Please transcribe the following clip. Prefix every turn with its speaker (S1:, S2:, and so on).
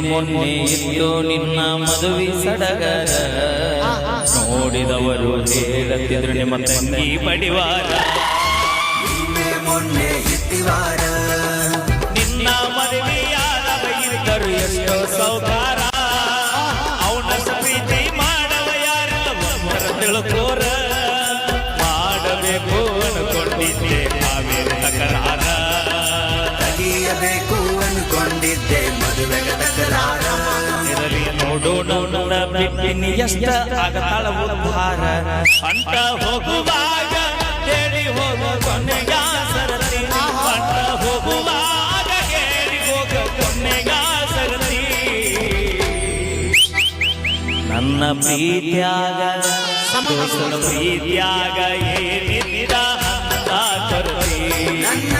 S1: ಮೊನ್ನೆ ಇತ್ತು ನಿನ್ನ ಮದುವೆ ಸಡಗರ ನೋಡಿದವರು ಹೇಳುತ್ತಿದ್ರು ನಿಮ್ಮ ತಂಗಿ ಬಡಿವಾರ
S2: ಮೊನ್ನೆ ಇತ್ತಿವಾರ
S1: ನಿನ್ನ ಮದುವೆಯಾದ ಇದ್ದರು ಎಷ್ಟೋ ಸೌಕಾರ ಅವನ ಪ್ರೀತಿ ಮಾಡವ ಯಾರಿಲ್ಲ ಒಬ್ಬರ ತಿಳ್ಕೋರ ಮಾಡಬೇಕು ಅನ್ಕೊಂಡಿದ್ದೆ ನಾವೇನು ತಕರಾರ
S2: ತೆಗಿಯಬೇಕು ಅನ್ಕೊಂಡಿದ್ದೆ ಮದುವೆಗೆ ತಕರಾರ
S1: ಇರಲಿ ನೋಡೋಣ ನನ್ನ ಬಿಟ್ಟಿನಿ ಎಷ್ಟ ಆಗತಾಳ ಉದ್ಧಾರ ಅಂಟ ಹೋಗುವಾಗ ಹೇಳಿ ಹೋಗೋ ಕೊನೆಗ ಸರತಿ ಅಂಟ ಹೋಗುವಾಗ ಹೇಳಿ ಹೋಗೋ ಕೊನೆಗ ಸರತಿ ನನ್ನ ಪ್ರೀತ್ಯಾಗ ದೋಸ್ತರ ಪ್ರೀತ್ಯಾಗ ಏನಿದ್ದ ಅಂತ ತರತಿ
S2: ನನ್ನ